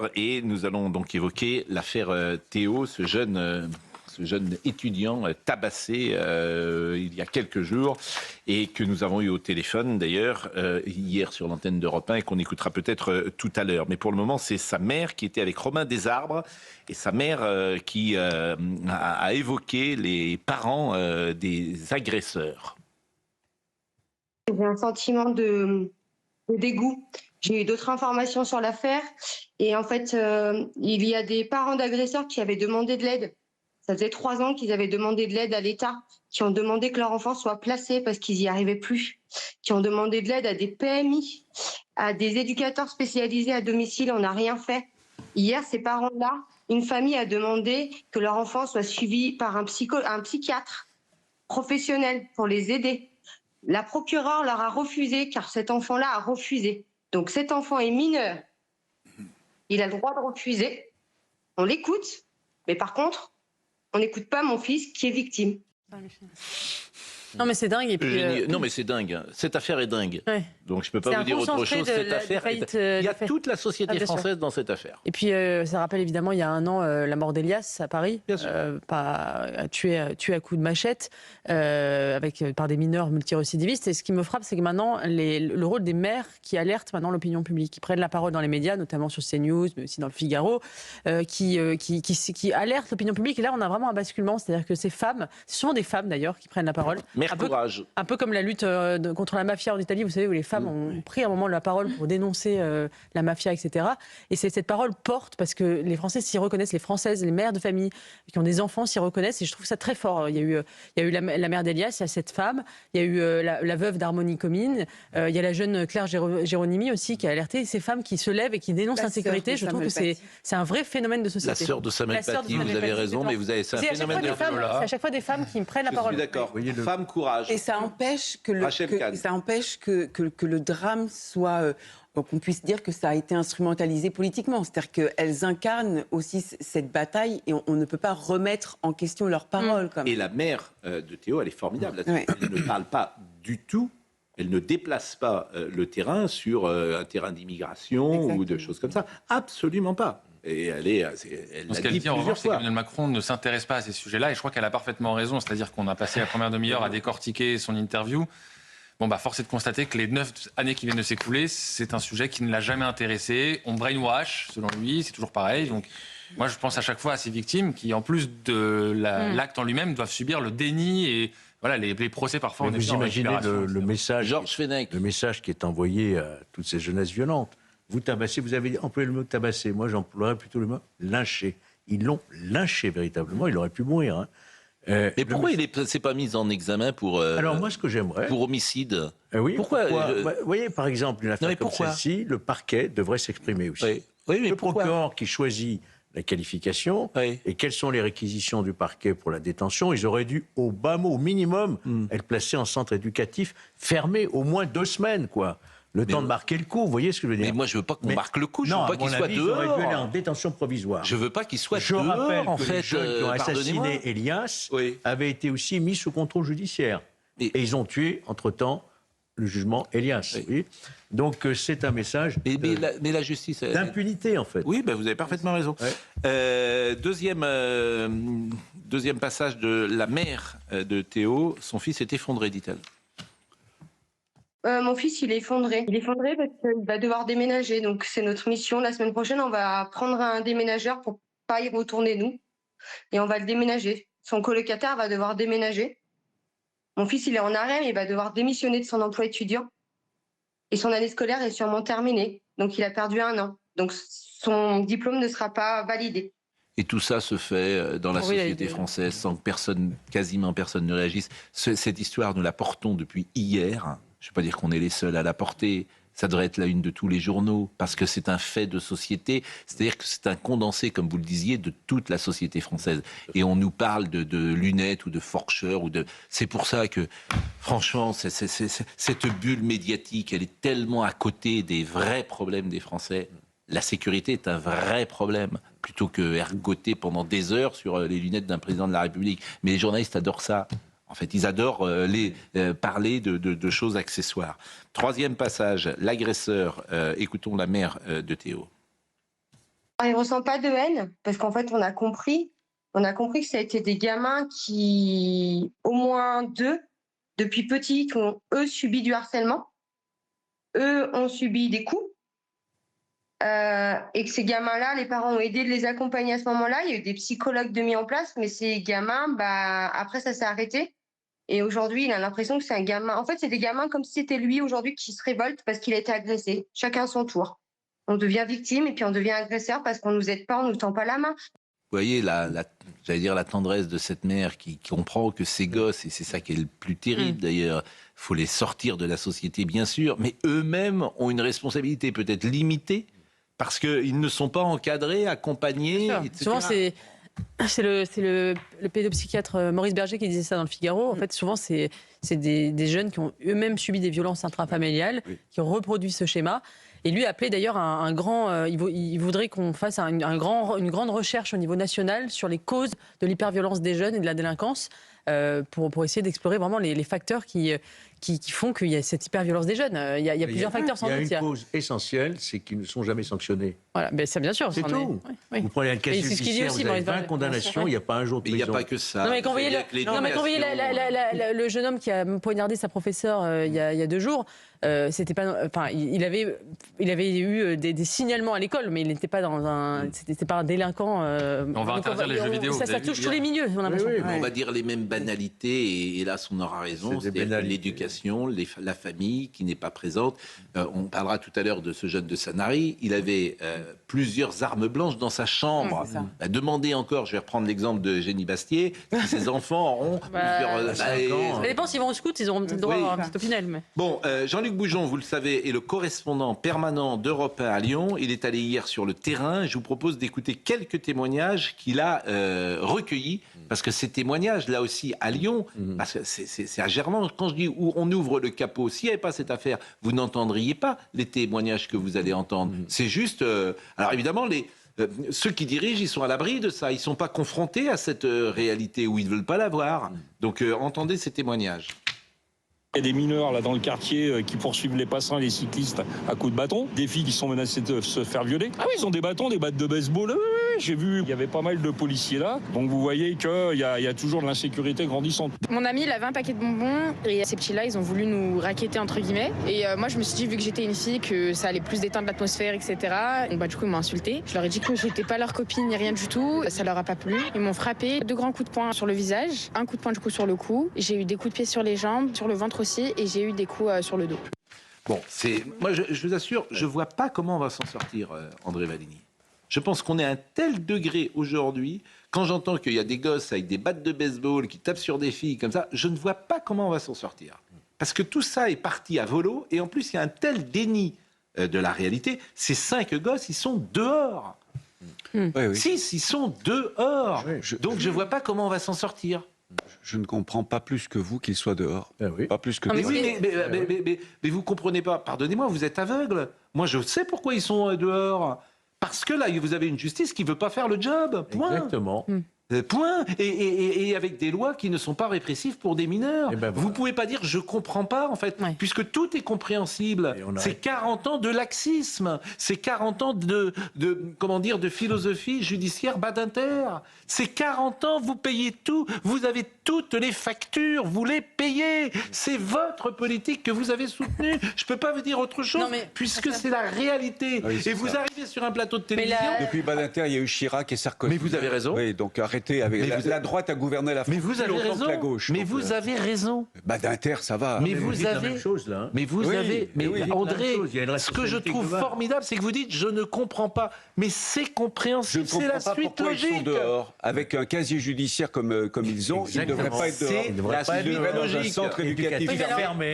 heure et nous allons donc évoquer l'affaire Théo, ce jeune étudiant tabassé il y a quelques jours et que nous avons eu au téléphone d'ailleurs hier sur l'antenne d'Europe 1 et qu'on écoutera peut-être tout à l'heure. Mais pour le moment, c'est sa mère qui était avec Romain Desarbres et sa mère qui a évoqué les parents des agresseurs. J'ai un sentiment de dégoût. J'ai eu d'autres informations sur l'affaire et en fait, il y a des parents d'agresseurs qui avaient demandé de l'aide. Ça faisait 3 ans qu'ils avaient demandé de l'aide à l'État, qui ont demandé que leur enfant soit placé parce qu'ils n'y arrivaient plus, qui ont demandé de l'aide à des PMI, à des éducateurs spécialisés à domicile. On n'a rien fait. Hier, ces parents-là, une famille a demandé que leur enfant soit suivi par un psychiatre professionnel pour les aider. La procureure leur a refusé car cet enfant-là a refusé. Donc cet enfant est mineur. Il a le droit de refuser. On l'écoute, mais par contre, on n'écoute pas mon fils qui est victime. Non mais c'est dingue. Et puis, Non mais c'est dingue. Cette affaire est dingue. Ouais. Donc je ne peux pas vous dire autre chose. Cette affaire, il y a toute la société française dans cette affaire. Et puis ça rappelle évidemment il y a 1 an la mort d'Elias à Paris, tué à coups de machette par des mineurs multirécidivistes. Et ce qui me frappe, c'est que maintenant le rôle des maires qui alertent maintenant l'opinion publique, qui prennent la parole dans les médias, notamment sur CNews, mais aussi dans le Figaro, qui alertent l'opinion publique. Et là on a vraiment un basculement, c'est-à-dire que ces femmes, c'est souvent des femmes d'ailleurs qui prennent la parole. Courage. Un peu comme la lutte contre la mafia en Italie, vous savez, où les femmes ont pris un moment la parole pour dénoncer la mafia, etc. Et cette parole porte parce que les Français s'y reconnaissent, les Françaises, les mères de famille qui ont des enfants s'y reconnaissent. Et je trouve ça très fort. Il y a eu la mère d'Elias, il y a cette femme, il y a eu la veuve d'Harmonie Comine, il y a la jeune Claire Géronimi aussi qui a alerté ces femmes qui se lèvent et qui dénoncent l'insécurité. Je trouve que c'est un vrai phénomène de société. La sœur de Samuel Paty, vous avez raison, mais c'est un phénomène de... C'est à chaque fois des femmes qui me prennent la parole. Je suis d'accord. Femme, courage. Et ça empêche que le drame soit... qu'on puisse dire que ça a été instrumentalisé politiquement. C'est-à-dire qu'elles incarnent aussi cette bataille et on ne peut pas remettre en question leurs paroles. Et la mère de Théo, elle est formidable là-dessus. Ouais. Elle ne parle pas du tout, elle ne déplace pas le terrain sur un terrain d'immigration ou de choses comme ça. Absolument pas. Et ce qu'elle dit en revanche, c'est qu'Emmanuel Macron ne s'intéresse pas à ces sujets-là. Et je crois qu'elle a parfaitement raison. C'est-à-dire qu'on a passé la première demi-heure à décortiquer son interview. Force est de constater que les 9 années qui viennent de s'écouler, c'est un sujet qui ne l'a jamais intéressé. On brainwash, selon lui, c'est toujours pareil. Donc, moi, je pense à chaque fois à ces victimes qui, en plus de l'acte en lui-même, doivent subir le déni et les procès parfois. Vous imaginez le message, le message qui est envoyé à toutes ces jeunesses violentes. Vous tabassez, vous avez employé le mot tabasser. Moi, j'emploierais plutôt le mot lyncher. Ils l'ont lynché véritablement. Il aurait pu mourir. Hein. Mais pourquoi il ne s'est pas mis en examen pour, alors moi, ce que j'aimerais, pour homicide oui, pourquoi vous voyez, par exemple, une affaire comme celle-ci, le parquet devrait s'exprimer aussi. Oui, mais le procureur qui choisit la qualification et quelles sont les réquisitions du parquet pour la détention, ils auraient dû, au bas mot, au minimum, être placés en centre éducatif, fermé au moins 2 semaines, quoi. Le temps de marquer le coup, vous voyez ce que je veux dire? Mais moi, je ne veux pas qu'on marque le coup, je ne veux pas qu'il soit dehors. Il aurait dû aller en détention provisoire. Je ne veux pas qu'il soit dehors, rappelle en fait. Les jeunes qui ont assassiné Elias avaient été aussi mis sous contrôle judiciaire. Et ils ont tué, entre-temps, le jugement Elias. Oui. Donc, c'est un message mais la justice... d'impunité, en fait. Oui, vous avez parfaitement raison. Ouais. Deuxième passage de la mère de Théo. Son fils est effondré, dit-elle. Mon fils, il est effondré. Il est effondré parce qu'il va devoir déménager. Donc, c'est notre mission. La semaine prochaine, on va prendre un déménageur pour pas y retourner, nous. Et on va le déménager. Son colocataire va devoir déménager. Mon fils, il est en arrêt, mais il va devoir démissionner de son emploi étudiant. Et son année scolaire est sûrement terminée. Donc, il a perdu 1 an. Donc, son diplôme ne sera pas validé. Et tout ça se fait dans la société française sans que quasiment personne ne réagisse. Cette histoire, nous la portons depuis hier. Je ne veux pas dire qu'on est les seuls à la porter. Ça devrait être la une de tous les journaux, parce que c'est un fait de société. C'est-à-dire que c'est un condensé, comme vous le disiez, de toute la société française. Et on nous parle de lunettes ou de forcheurs. C'est pour ça que, franchement, cette bulle médiatique, elle est tellement à côté des vrais problèmes des Français. La sécurité est un vrai problème, plutôt que ergoter pendant des heures sur les lunettes d'un président de la République. Mais les journalistes adorent ça. En fait, ils adorent parler de choses accessoires. 3e passage, l'agresseur. Écoutons la mère de Théo. il ressent pas de haine, parce qu'en fait, on a compris que ça a été des gamins qui, au moins 2, depuis petits, qui ont, eux, subi du harcèlement. Eux ont subi des coups. Et que ces gamins-là, les parents ont aidé de les accompagner à ce moment-là. Il y a eu des psychologues de mis en place, mais ces gamins, après, ça s'est arrêté. Et aujourd'hui, il a l'impression que c'est un gamin. En fait, c'est des gamins comme si c'était lui aujourd'hui qui se révolte parce qu'il a été agressé. Chacun à son tour. On devient victime et puis on devient agresseur parce qu'on nous aide pas, on nous tend pas la main. Vous voyez, j'allais dire la tendresse de cette mère qui comprend que ses gosses, et c'est ça qui est le plus terrible d'ailleurs, il faut les sortir de la société bien sûr, mais eux-mêmes ont une responsabilité peut-être limitée parce qu'ils ne sont pas encadrés, accompagnés, etc. Souvent, c'est le pédopsychiatre Maurice Berger qui disait ça dans le Figaro. En fait, souvent, c'est des jeunes qui ont eux-mêmes subi des violences intrafamiliales, qui ont reproduit ce schéma. Et lui appelait d'ailleurs un grand... il voudrait qu'on fasse une grande recherche au niveau national sur les causes de l'hyperviolence des jeunes et de la délinquance pour essayer d'explorer vraiment les facteurs qui font qu'il y a cette hyperviolence des jeunes. Il y a plusieurs facteurs sans doute. Il y a une cause essentielle, c'est qu'ils ne sont jamais sanctionnés. Voilà, ben c'est bien sûr. C'est tout. Oui. Vous prenez un cas judiciaire, vous avez 20 condamnations, il n'y a pas un jour de prison. Il n'y a pas que ça. Non, mais quand vous voyez le jeune homme qui a poignardé sa professeure il y a 2 jours, c'était pas, enfin, il avait eu des signalements à l'école, mais il n'était pas c'était pas un délinquant. On va interdire les jeux vidéo. Ça touche tous les milieux, on a l'impression. Oui, on va dire les mêmes banalités, et là, on aura raison. C'est-à-dire l'éducation, la famille qui n'est pas présente. On parlera tout à l'heure de ce jeune de Sanary. Il avait plusieurs armes blanches dans sa chambre. Demandez encore, je vais reprendre l'exemple de Génie Bastier, si ses enfants auront plusieurs... Ça dépend s'ils vont au scout, ils auront peut-être droit à avoir un petit opinel. Mais... Bon, Jean-Luc Boujon, vous le savez, est le correspondant permanent d'Europe 1 à Lyon. Il est allé hier sur le terrain. Je vous propose d'écouter quelques témoignages qu'il a recueillis, parce que ces témoignages, là aussi, à Lyon, parce que c'est à Gerland, quand je dis où on ouvre le capot, s'il n'y avait pas cette affaire, vous n'entendriez pas les témoignages que vous allez entendre. C'est juste... alors évidemment, ceux qui dirigent, ils sont à l'abri de ça. Ils ne sont pas confrontés à cette réalité où ils ne veulent pas la voir. Donc entendez ces témoignages. Il y a des mineurs là dans le quartier qui poursuivent les passants et les cyclistes à coups de bâton. Des filles qui sont menacées de se faire violer. Ah oui, ils ont des bâtons, des battes de baseball. J'ai vu, il y avait pas mal de policiers là. Donc vous voyez qu'il y a toujours de l'insécurité grandissante. Mon ami, il avait un paquet de bonbons et ces petits-là, ils ont voulu nous racketter entre guillemets. Et moi, je me suis dit, vu que j'étais une fille, que ça allait plus détendre l'atmosphère, etc. Donc du coup, ils m'ont insulté. Je leur ai dit que j'étais pas leur copine ni rien du tout. Ça leur a pas plu. Ils m'ont frappé 2 grands coups de poing sur le visage, un coup de poing du coup sur le cou. J'ai eu des coups de pied sur les jambes, sur le ventre aussi, et j'ai eu des coups sur le dos. Bon, moi, je vous assure, je vois pas comment on va s'en sortir, André Valigny. Je pense qu'on est à un tel degré aujourd'hui, quand j'entends qu'il y a des gosses avec des battes de baseball qui tapent sur des filles comme ça, je ne vois pas comment on va s'en sortir. Parce que tout ça est parti à volo, et en plus, il y a un tel déni de la réalité. Ces 5 gosses, ils sont dehors. 6, ils sont dehors. Donc je ne vois pas comment on va s'en sortir. Je ne comprends pas plus que vous qu'ils soient dehors. Pas plus que mais vous ne comprenez pas. Pardonnez-moi, vous êtes aveugle. Moi, je sais pourquoi ils sont dehors. Parce que là, vous avez une justice qui ne veut pas faire le job. Point. Exactement. Point. Et avec des lois qui ne sont pas répressives pour des mineurs. Vous ne pouvez pas dire je ne comprends pas, en fait, puisque tout est compréhensible. C'est 40 ans de laxisme. C'est 40 ans de philosophie judiciaire Badinter. C'est 40 ans, vous payez tout. Vous avez toutes les factures, vous les payez. C'est votre politique que vous avez soutenue. Je ne peux pas vous dire autre chose, puisque c'est la réalité. Et vous arrivez sur un plateau de télévision... Depuis Badinter, il y a eu Chirac et Sarkozy. Mais vous avez raison. Oui, donc arrêtez avec... La droite a gouverné la France. Mais vous avez raison. La gauche. Mais vous avez raison. Badinter, ça va. Mais vous avez... la même chose, là. Mais vous avez... Mais André, ce que je trouve globale. formidable, c'est que vous dites je ne comprends pas. Mais c'est compréhensible, c'est la suite logique. Ils sont dehors, avec un casier judiciaire comme ils ont. Ils ne devraient pas être dehors. C'est la suite dans un logique. centre éducatif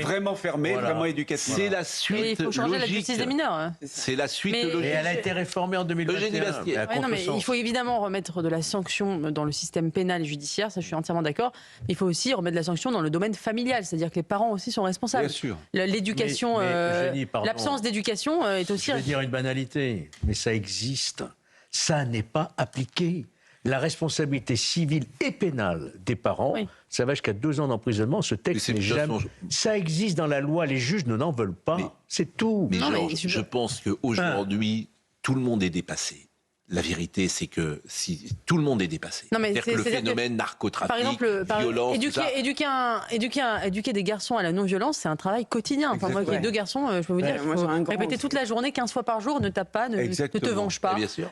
vraiment fermé, vraiment éducatif. C'est la suite logique. Il faut changer la justice des mineurs. C'est la suite logique. Et elle a été réformée en 2021. Eugénie Bastier. Mais il faut évidemment remettre de la sanction dans le système pénal et judiciaire, ça je suis entièrement d'accord. Mais il faut aussi remettre de la sanction dans le domaine familial, c'est-à-dire que les parents aussi sont responsables. Bien sûr. L'éducation, l'absence d'éducation est aussi... Je vais dire une banalité, mais ça existe. Ça n'est pas appliqué. La responsabilité civile et pénale des parents, ça va jusqu'à 2 ans d'emprisonnement. Ce texte n'est jamais... Ça existe dans la loi, les juges ne n'en veulent pas. C'est tout. Mais je pense qu'aujourd'hui, tout le monde est dépassé. La vérité, c'est que si tout le monde est dépassé, c'est-à-dire que le phénomène narcotrafic, par exemple, violence, éduquer des garçons à la non-violence, c'est un travail quotidien. Enfin, moi, qui ai 2 garçons, je peux vous dire, il faut répéter toute la journée, 15 fois par jour, ne tape pas, ne te venge pas, c'est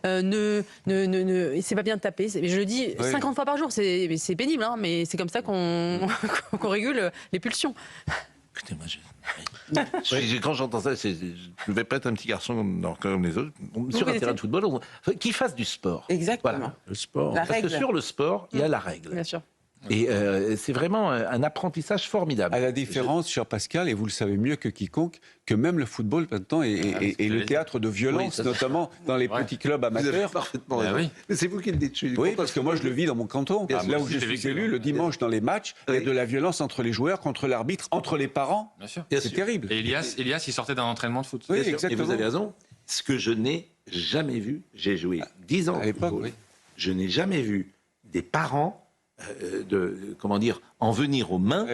pas bien de taper. Je le dis 50 fois par jour, c'est pénible, hein, mais c'est comme ça qu'on régule les pulsions. Écoutez, moi, quand j'entends ça, je ne vais pas être un petit garçon comme les autres. Sur un terrain de football, qu'il fasse du sport. Exactement. Voilà, le sport. Parce que sur le sport, il y a la règle. Bien sûr. Et c'est vraiment un apprentissage formidable. À la différence, cher Pascal, et vous le savez mieux que quiconque, que même le football maintenant est le théâtre de violence, notamment dans les petits clubs amateurs. Vous avez parfaitement raison. Mais c'est vous qui le dites. Oui, parce que moi je le vis dans mon canton. Là où je suis élu, le dimanche dans les matchs, il y a de la violence entre les joueurs, contre l'arbitre, entre les parents. Bien sûr. C'est terrible. Et Elias, il sortait d'un entraînement de foot. Oui, exactement. Et vous avez raison. Ce que je n'ai jamais vu, j'ai joué 10 ans à l'époque, je n'ai jamais vu des parents en venir aux mains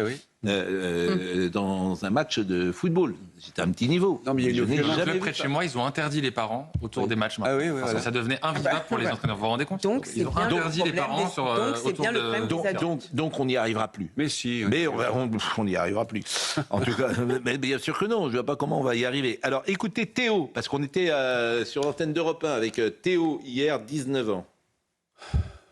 dans un match de football. C'était un petit niveau. Non, mais il y a une club près de chez moi, ils ont interdit les parents autour des matchs. Parce que ça devenait invivable pour les entraîneurs. Vous vous rendez compte? Donc, ils ont interdit les parents autour de... Donc on n'y arrivera plus. Mais si. Mais on n'y arrivera plus. En tout cas, mais bien sûr que non. Je ne vois pas comment on va y arriver. Alors écoutez Théo, parce qu'on était sur l'antenne d'Europe 1 avec Théo hier, 19 ans.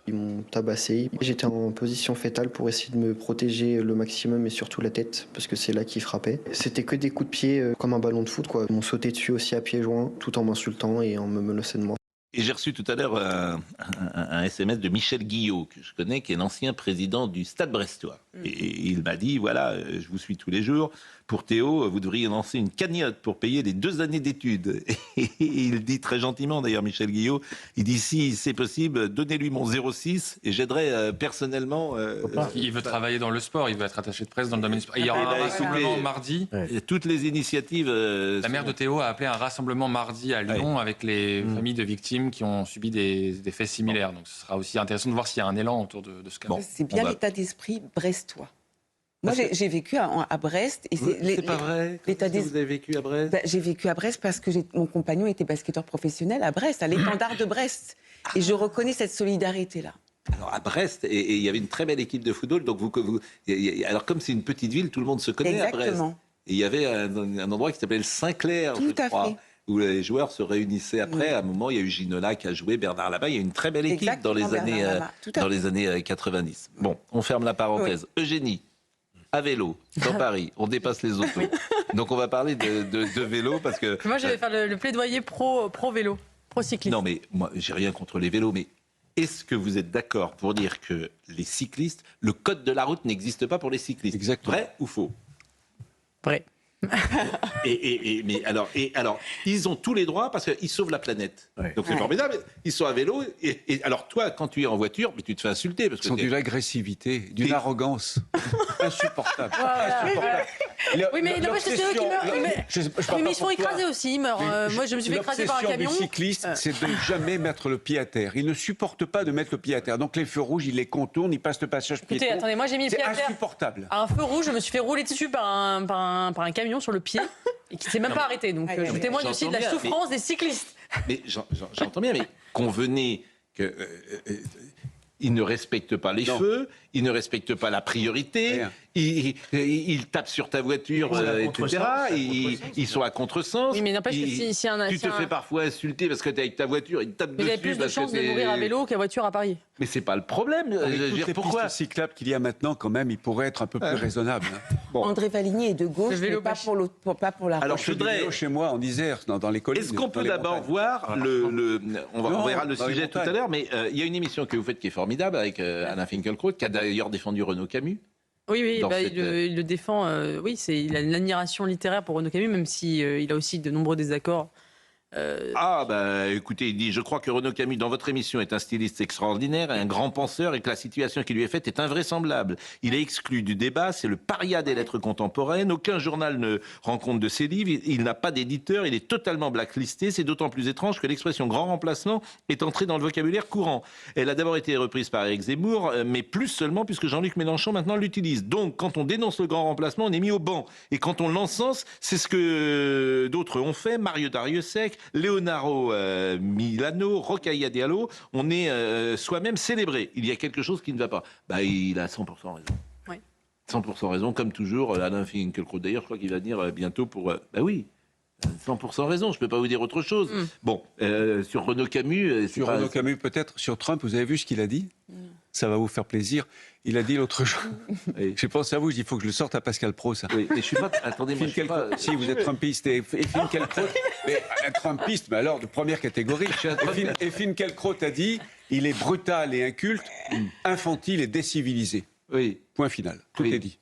Ils m'ont tabassé. J'étais en position fétale pour essayer de me protéger le maximum et surtout la tête, parce que c'est là qu'ils frappaient. C'était que des coups de pied comme un ballon de foot, quoi. Ils m'ont sauté dessus aussi à pieds joints, tout en m'insultant et en me menaçant de moi. Et j'ai reçu tout à l'heure un SMS de Michel Guillot, que je connais, qui est l'ancien président du Stade Brestois. Et il m'a dit, voilà, je vous suis tous les jours. Pour Théo, vous devriez lancer une cagnotte pour payer les 2 années d'études. Et il dit très gentiment, d'ailleurs, Michel Guillot, il dit, si c'est possible, donnez-lui mon 06 et j'aiderai personnellement... il veut travailler dans le sport, il veut être attaché de presse dans le domaine du sport. Il y aura un rassemblement mardi. Toutes les initiatives... La mère de Théo a appelé un rassemblement mardi à Lyon avec les familles de victimes qui ont subi des faits similaires. Donc ce sera aussi intéressant de voir s'il y a un élan autour de ce cas. C'est bien l'état d'esprit brestois. Moi, j'ai vécu à Brest. C'est pas vrai. Vous avez vécu à Brest? J'ai vécu à Brest parce que mon compagnon était basketteur professionnel à Brest, à l'étendard de Brest. Et je reconnais cette solidarité-là. Alors à Brest, et il y avait une très belle équipe de football. Donc alors comme c'est une petite ville, tout le monde se connaît à Brest. Et il y avait un endroit qui s'appelait le Saint-Clair, je crois, où les joueurs se réunissaient après. À un moment, il y a eu Ginola qui a joué, Bernard Lama. Il y a eu une très belle équipe dans les années 90. Bon, on ferme la parenthèse. Eugénie. À vélo, dans Paris, on dépasse les autos. Donc on va parler de vélo parce que... Moi je vais faire le plaidoyer pro-vélo, pro-cycliste. Non mais moi j'ai rien contre les vélos, mais est-ce que vous êtes d'accord pour dire que les cyclistes, le code de la route n'existe pas pour les cyclistes? Exactement. Vrai ou faux? Vrai. Mais alors, ils ont tous les droits parce qu'ils sauvent la planète. Donc c'est formidable. Ils sont à vélo. Et alors toi, quand tu es en voiture, mais tu te fais insulter parce que ils ont d'une agressivité, d'une arrogance insupportable. Oui, mais ils se font écraser aussi. Ils meurent. Moi, je me suis fait écraser par un camion. Les cyclistes, c'est de jamais mettre le pied à terre. Ils ne supportent pas de mettre le pied à terre. Donc les feux rouges, ils les contournent, ils passent le passage piéton. Écoutez, attendez, moi j'ai mis le pied à terre. C'est insupportable. À un feu rouge, je me suis fait rouler dessus par un camion sur le pied et qui ne s'est même pas arrêté. Donc je vous témoigne aussi de la souffrance des cyclistes. Mais j'entends bien, mais convenez que... ils ne respectent pas les feux, ils ne respectent pas la priorité, ils tapent sur ta voiture, etc. Ils sont à contresens. Oui, mais n'empêche que si tu te fais parfois insulter parce que tu es avec ta voiture, ils te tapent dessus. Vous avez plus de chances de mourir à vélo qu'à voiture à Paris. Mais c'est pas le problème. Pourquoi les pistes cyclables qu'il y a maintenant, quand même, ils pourraient être un peu plus raisonnables. Bon. André Valigny est de gauche, mais pas pour la. Alors je voudrais chez moi en Isère, dans les collines. Est-ce qu'on peut d'abord voir on verra le sujet tout à l'heure, mais il y a une émission que vous faites qui est formidable avec Alain Finkielkraut, qui a d'ailleurs défendu Renaud Camus. Oui, il le défend. Il a une admiration littéraire pour Renaud Camus, même s'il a aussi de nombreux désaccords. Écoutez, il dit « Je crois que Renaud Camus, dans votre émission, est un styliste extraordinaire et un grand penseur et que la situation qui lui est faite est invraisemblable. Il est exclu du débat, c'est le paria des lettres contemporaines. Aucun journal ne rend compte de ses livres. Il n'a pas d'éditeur, il est totalement blacklisté. C'est d'autant plus étrange que l'expression grand remplacement est entrée dans le vocabulaire courant. Elle a d'abord été reprise par Éric Zemmour, mais plus seulement puisque Jean-Luc Mélenchon maintenant l'utilise. Donc, quand on dénonce le grand remplacement, on est mis au banc. Et quand on l'encense, c'est ce que d'autres ont fait. Mario Darrieussecq, Leonardo Milano, Rokhaya Diallo, on est soi-même célébré. Il y a quelque chose qui ne va pas. Il a 100% raison. Oui. 100% raison, comme toujours. Alain Finkielkraut, d'ailleurs, je crois qu'il va venir bientôt pour... oui, 100% raison, je ne peux pas vous dire autre chose. Bon, sur Renaud Camus... Sur Renaud Camus, peut-être. Sur Trump, vous avez vu ce qu'il a dit ? Ça va vous faire plaisir. Il a dit l'autre jour... J'ai pensé à vous, il faut que je le sorte à Pascal Pro, ça. Oui, mais je suis pas... Attendez, moi, je suis pas... Si, vous êtes Trumpiste. Et Finkielkraut... mais un Trumpiste, mais alors, de première catégorie. Et Finkielkraut a dit, il est brutal et inculte, infantile et décivilisé. Oui. Point final. Tout est dit.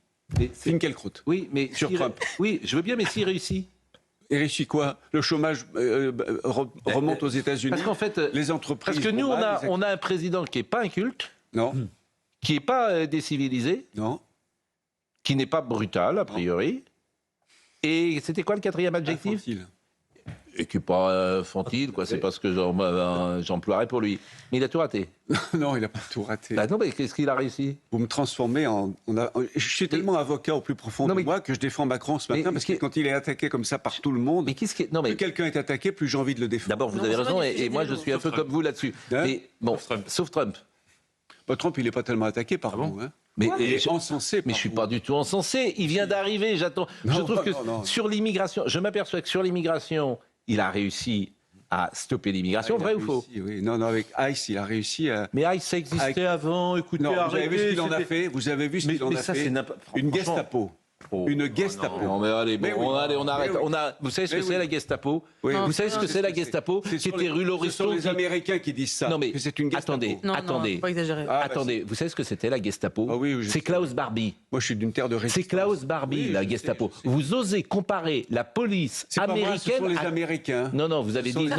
Finkielkraut. Oui, mais... Sur Trump. Oui, je veux bien, mais s'il réussit. Et réussit quoi ? Le chômage remonte aux États-Unis. Parce qu'en fait, les entreprises. Parce que nous, on a un président qui n'est pas inculte, non, qui n'est pas décivilisé, non, qui n'est pas brutal a priori. Et c'était quoi le quatrième adjectif ? Infantile. Et qui n'est pas infantile, quoi. C'est pas ce que j'emploierais pour lui. Mais il a tout raté. Non, il n'a pas tout raté. Non, mais qu'est-ce qu'il a réussi ? Vous me transformez en... Je suis tellement avocat au plus profond de moi que je défends Macron ce matin, parce que quand il est attaqué comme ça par tout le monde, mais plus quelqu'un est attaqué, plus j'ai envie de le défendre. D'abord, vous avez raison, et moi je suis un peu comme vous là-dessus. Mais bon, sauf Trump. Trump, il n'est pas tellement attaqué par vous. Hein. Mais il est encensé. Mais je ne suis pas du tout encensé. Il vient d'arriver, j'attends. Je trouve que sur l'immigration, je m'aperçois que sur l'immigration, il a réussi à stopper l'immigration, vrai ou faux ? Oui. Non, avec ICE, il a réussi à... Mais ICE, ça existait avant, écoutez, non, vous avez vu ce qu'il en a fait ? Vous avez vu ce qu'il en a fait ? Une Gestapo. Une Gestapo. Non, mais allez, on arrête. Vous savez ce que c'est la Gestapo ? Vous savez ce que c'est la Gestapo ? Qui était rue Lauriston. Ce sont les Américains qui disent ça. Non, mais c'est une Gestapo. Attendez. Pas exagérer. Attendez, vous savez ce que c'était la Gestapo ? C'est Klaus Barbie. Moi, je suis d'une terre de résistance. C'est Klaus Barbie, la Gestapo. Vous osez comparer la police américaine... Ce sont les Américains. Non, vous avez dit...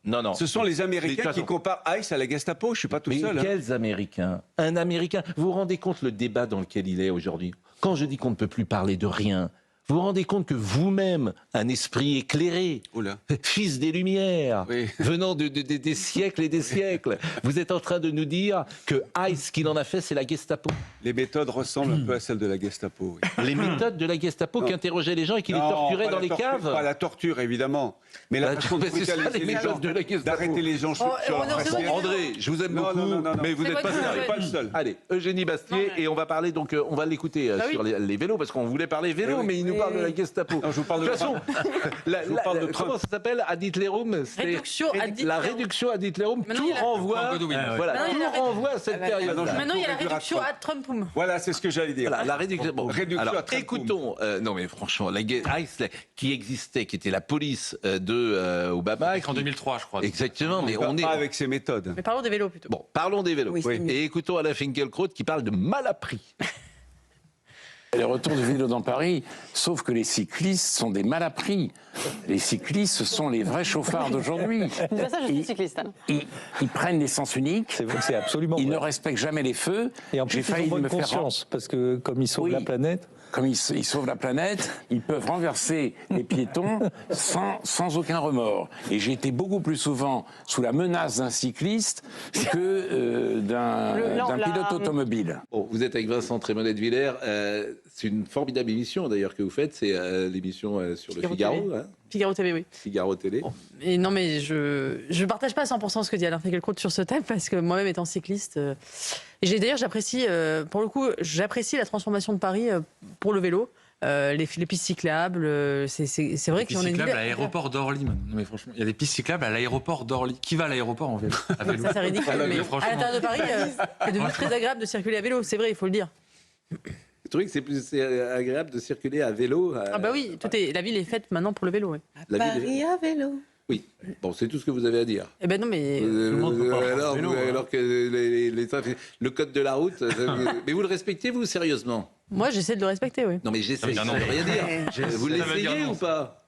Non. Ce sont les Américains qui comparent ICE à la Gestapo. Je ne suis pas tout seul. Mais quels Américains ? Un Américain. Vous vous rendez compte le débat dans lequel il est aujourd'hui ? Quand je dis qu'on ne peut plus parler de rien, vous vous rendez compte que vous-même, un esprit éclairé, fils des Lumières, venant des siècles et des siècles, vous êtes en train de nous dire que ICE, qu'il en a fait, c'est la Gestapo. Les méthodes ressemblent un peu à celles de la Gestapo. Oui. Les méthodes de la Gestapo qui interrogeaient les gens et qui les torturaient dans les caves. Pas la torture, évidemment. Mais la façon de brutaliser les gens, d'arrêter les gens. André, je vous aime beaucoup, mais vous n'êtes pas le seul. Allez, Eugénie Bastier, et on va parler, donc on va l'écouter sur les vélos, parce qu'on voulait parler vélo, mais il nous parle de la Gestapo. Non, je vous parle de toute façon, comment ça s'appelle ad Hitlerum ? La réduction ad Hitlerum. Tout renvoie à cette période. Maintenant, il y a la réduction ad Trumpum. Voilà, c'est ce que j'allais dire. La réduction. Alors, écoutons. Non, mais franchement, la ICE qui existait, qui était la police de Obama. En 2003, je crois. Exactement, mais on est pas avec ces méthodes. Mais parlons des vélos plutôt. Bon, parlons des vélos. Et écoutons Alain Finkielkraut qui parle de mal appris. Les retours du vélo dans Paris, sauf que les cyclistes sont des malappris. Les cyclistes, ce sont les vrais chauffards d'aujourd'hui. Ça, je suis cycliste. Ils prennent des sens uniques. C'est absolument Ils ne respectent jamais les feux. Et en plus, ils ont bonne conscience, parce que comme ils sauvent la planète... Comme ils sauvent la planète, ils peuvent renverser les piétons sans aucun remords. Et j'ai été beaucoup plus souvent sous la menace d'un cycliste que d'un pilote automobile. Bon, vous êtes avec Vincent Trémonet de Villers. C'est une formidable émission d'ailleurs que vous faites. C'est l'émission sur le Figaro. Figaro TV, oui. Figaro Télé. Bon. Et non, mais je partage pas à 100% ce que dit Alain Finkielkraut sur ce thème, parce que moi-même étant cycliste, et d'ailleurs j'apprécie, pour le coup, la transformation de Paris pour le vélo. Les pistes cyclables, c'est vrai qu'on a une cyclables à l'aéroport d'Orly. Non mais franchement, il y a des pistes cyclables à l'aéroport d'Orly. Qui va à l'aéroport en vélo, Ça c'est ridicule, mais à l'intérieur de Paris, c'est devenu très agréable de circuler à vélo, c'est vrai, il faut le dire. Vous trouvez que c'est agréable de circuler à vélo Ah bah oui, la ville est faite maintenant pour le vélo. Ouais. Paris à vélo. Oui, bon, c'est tout ce que vous avez à dire. Eh ben non, mais... alors que le code de la route... mais vous le respectez, vous, sérieusement ? Moi, j'essaie de le respecter, oui. Non, mais j'essaie, ça ne veut rien dire. Vous l'essayez ou pas ?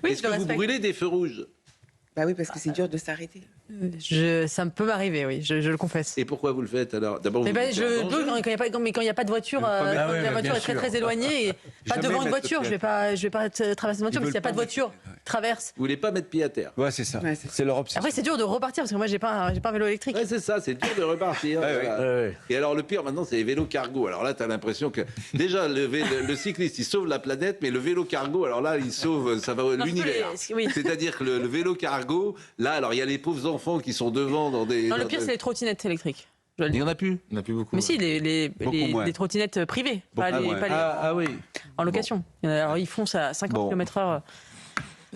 Oui, Est-ce que vous brûlez des feux rouges ? Bah oui, parce que c'est dur de s'arrêter. Ça me peut m'arriver, oui, je le confesse. Et pourquoi vous le faites alors? D'abord, je peux quand il n'y a pas de voiture, la voiture est très très éloignée, et pas devant une voiture, je vais pas traverser une voiture, mais s'il n'y a pas de voiture, traverse. Vous voulez pas mettre pied à terre? Ouais, c'est ça. C'est leur obsession. Après, c'est dur de repartir parce que moi, j'ai pas un vélo électrique. Ouais, c'est ça, c'est dur de repartir. Et alors, le pire maintenant, c'est les vélos cargo. Alors là, tu as l'impression que déjà le cycliste, il sauve la planète, mais le vélo cargo, alors là, il sauve l'univers. Oui. C'est-à-dire que le vélo cargo, là, alors il y a les pauvres enfants qui sont devant dans des. Non, le pire, c'est les trottinettes électriques. Il n'y en a plus. Il n'y en a plus beaucoup. Mais si, les trottinettes privées, pas les oui. En location. Alors, ils font ça à 50 km/h.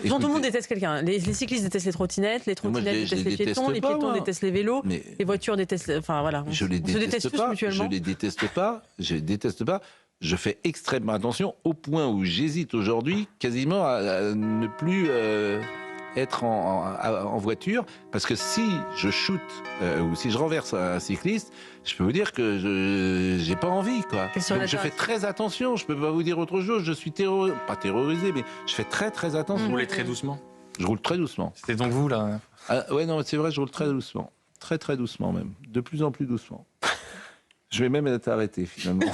Tout le monde déteste quelqu'un. Les cyclistes détestent les trottinettes détestent les piétons, les piétons détestent les vélos, les voitures détestent. Enfin voilà. Je les déteste pas. Mutuellement. Je les déteste pas. Je les déteste pas. Je fais extrêmement attention au point où j'hésite aujourd'hui quasiment à ne plus être en voiture, parce que si je shoote ou si je renverse un cycliste, je peux vous dire que je j'ai pas envie, quoi. Donc je fais très attention. Je peux pas vous dire autre chose. Je suis pas terrorisé, mais je fais très très attention. Vous roulez très doucement? Je roule très doucement. C'était donc vous là? Ouais, non, c'est vrai, je roule très doucement, très très doucement même, de plus en plus doucement. Je vais même être arrêté finalement.